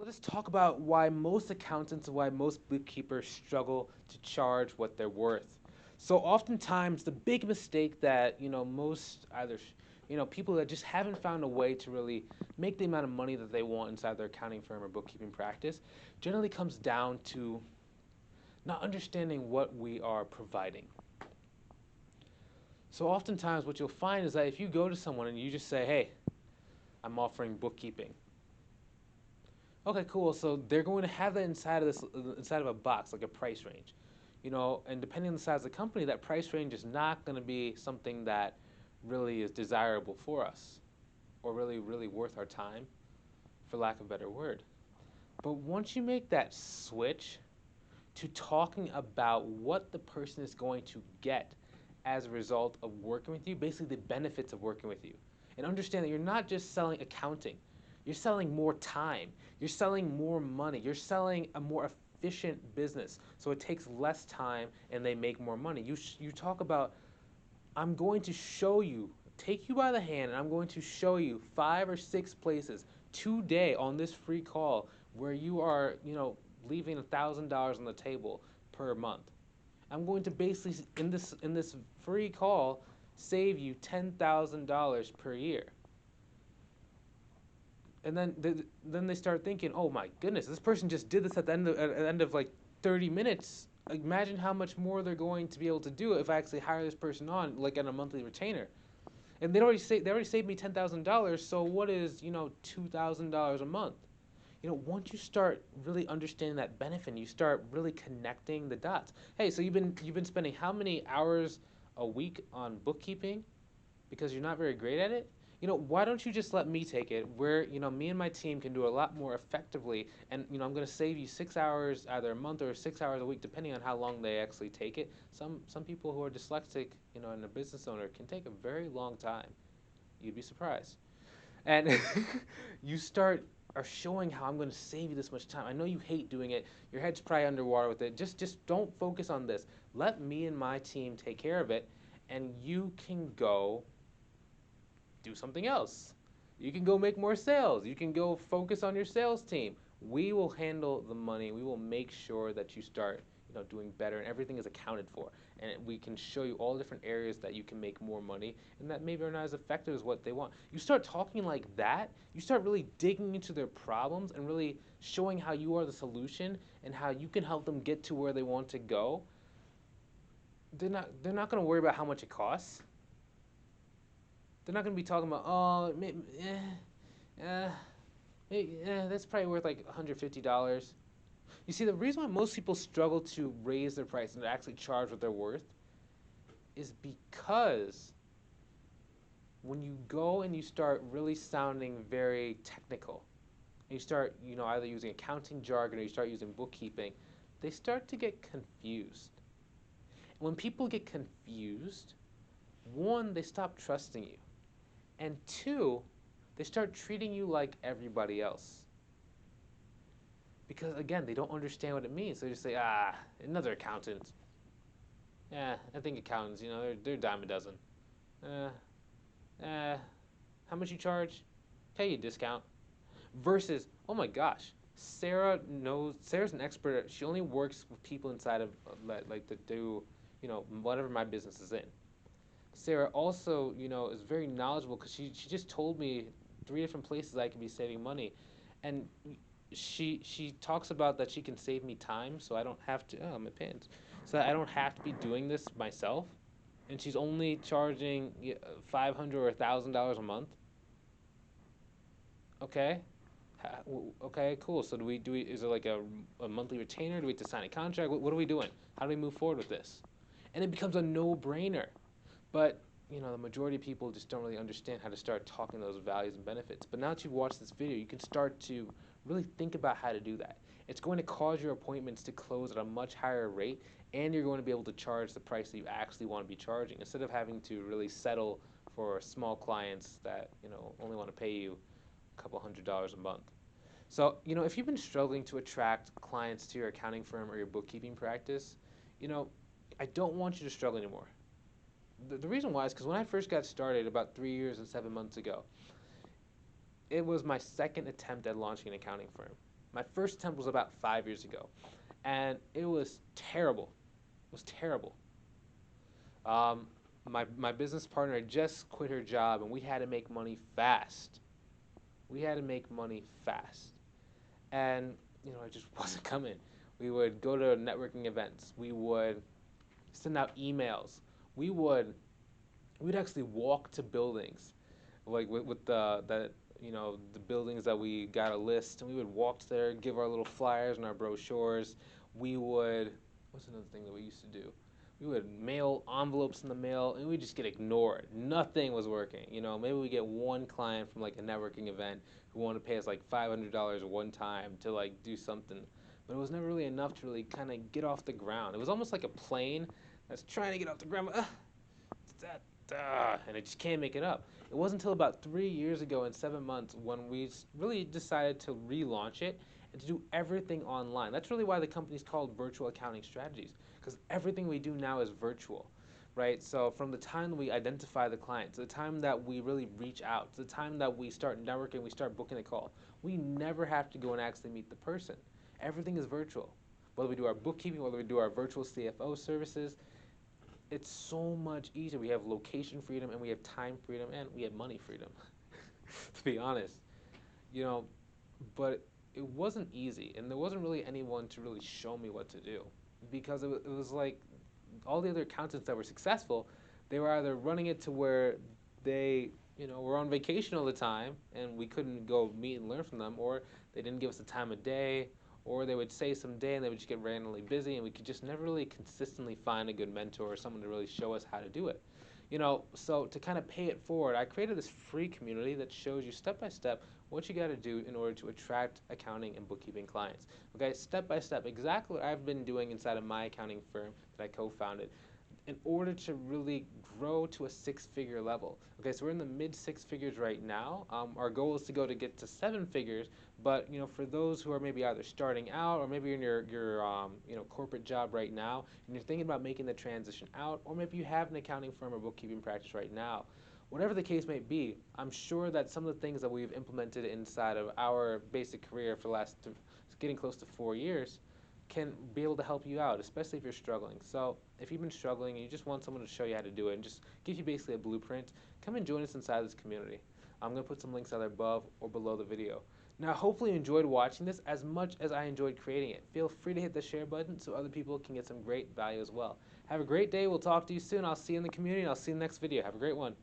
let's talk about why most accountants and why most bookkeepers struggle to charge what they're worth. So oftentimes the big mistake that, most either, people that just haven't found a way to really make the amount of money that they want inside their accounting firm or bookkeeping practice generally comes down to not understanding what we are providing. So oftentimes what you'll find is that if you go to someone and you just say, "Hey, I'm offering bookkeeping." Okay, cool. So they're going to have that inside of a box, like a price range, and depending on the size of the company, that price range is not going to be something that really is desirable for us, or really, really worth our time, for lack of a better word. But once you make that switch to talking about what the person is going to get as a result of working with you, basically the benefits of working with you, and understand that you're not just selling accounting, you're selling more time, you're selling more money, you're selling a more efficient business, so it takes less time and they make more money. You talk about, I'm going to show you, take you by the hand, and I'm going to show you 5 or 6 places today on this free call where you are, leaving $1,000 on the table per month. I'm going to basically in this free call save you $10,000 per year. And then they start thinking, oh my goodness, this person just did this at the end of like 30 minutes. Imagine how much more they're going to be able to do if I actually hire this person on, like on a monthly retainer. And they already saved me $10,000. So what is $2,000 a month? Once you start really understanding that benefit, and you start really connecting the dots. Hey, so you've been spending how many hours a week on bookkeeping because you're not very great at it? Why don't you just let me take it where, me and my team can do a lot more effectively, and, I'm going to save you 6 hours either a month or 6 hours a week, depending on how long they actually take it. Some people who are dyslexic, and a business owner can take a very long time. You'd be surprised. And you start are showing how I'm going to save you this much time. I know you hate doing it. Your head's probably underwater with it. Just don't focus on this. Let me and my team take care of it, and you can go do something else. You can go make more sales. You can go focus on your sales team. We will handle the money. We will make sure that you start, doing better, and everything is accounted for. And we can show you all different areas that you can make more money and that maybe are not as effective as what they want. You start talking like that, you start really digging into their problems and really showing how you are the solution and how you can help them get to where they want to go. They're not going to worry about how much it costs. They're not going to be talking about, oh, that's probably worth like $150. You see, the reason why most people struggle to raise their price and to actually charge what they're worth is because when you go and you start really sounding very technical, and you start, either using accounting jargon or you start using bookkeeping, they start to get confused. And when people get confused, one, they stop trusting you. And two, they start treating you like everybody else. Because again, they don't understand what it means. They just say, another accountant. Yeah, I think accountants, they're a dime a dozen. Uh, how much you charge? Pay you a discount. Versus, oh my gosh, Sarah's an expert. She only works with people inside of, like, to do, whatever my business is in. Sarah also, is very knowledgeable because she just told me 3 different places I could be saving money. And she talks about that she can save me time, so I don't have to. Oh, my pants. So I don't have to be doing this myself, and she's only charging $500 or $1,000 a month. Okay, okay, cool. So do we? Is it like a monthly retainer? Do we have to sign a contract? What are we doing? How do we move forward with this? And it becomes a no-brainer. But the majority of people just don't really understand how to start talking those values and benefits. But now that you've watched this video, you can start to really think about how to do that. It's going to cause your appointments to close at a much higher rate, and you're going to be able to charge the price that you actually want to be charging, instead of having to really settle for small clients that only want to pay you a couple $100s a month. So if you've been struggling to attract clients to your accounting firm or your bookkeeping practice, I don't want you to struggle anymore. The reason why is because when I first got started about 3 years and 7 months ago, it was my second attempt at launching an accounting firm. My first attempt was about 5 years ago, and it was terrible. It was terrible. Um, my business partner had just quit her job, and we had to make money fast. We had to make money fast, and it just wasn't coming. We would go to networking events. We would send out emails. We would we'd actually walk to buildings, like with the buildings that we got a list, and we would walk there, give our little flyers and our brochures. We would what's another thing that we used to do? We would mail envelopes in the mail, and we just get ignored. Nothing was working. Maybe we get one client from like a networking event who wanted to pay us like $500 one time to like do something, but it was never really enough to really kind of get off the ground. It was almost like a plane that's trying to get off the ground, but and it just can't make it up. It wasn't until about 3 years ago and 7 months when we really decided to relaunch it and to do everything online. That's really why the company's called Virtual Accounting Strategies, because everything we do now is virtual, right? So from the time that we identify the client to the time that we really reach out to the time that we start networking, we start booking a call, we never have to go and actually meet the person. Everything is virtual. Whether we do our bookkeeping, whether we do our virtual CFO services, it's so much easier. We have location freedom, and we have time freedom, and we have money freedom, to be honest. You know, but it wasn't easy, and there wasn't really anyone to really show me what to do, because it was like all the other accountants that were successful, they were either running it to where they were on vacation all the time, and we couldn't go meet and learn from them, or they didn't give us the time of day, or they would say some day and they would just get randomly busy, and we could just never really consistently find a good mentor or someone to really show us how to do it. So to kind of pay it forward, I created this free community that shows you step by step what you got to do in order to attract accounting and bookkeeping clients. Okay, step by step, exactly what I've been doing inside of my accounting firm that I co-founded in order to really grow to a six-figure level. Okay, so we're in the mid six figures right now. Our goal is to get to seven figures, but for those who are maybe either starting out or maybe in your corporate job right now, and you're thinking about making the transition out, or maybe you have an accounting firm or bookkeeping practice right now, whatever the case may be, I'm sure that some of the things that we've implemented inside of our basic career for the last getting close to 4 years can be able to help you out, especially if you're struggling. So if you've been struggling and you just want someone to show you how to do it and just give you basically a blueprint, come and join us inside this community. I'm going to put some links either above or below the video. Now, hopefully you enjoyed watching this as much as I enjoyed creating it. Feel free to hit the share button so other people can get some great value as well. Have a great day. We'll talk to you soon. I'll see you in the community, and I'll see you in the next video. Have a great one.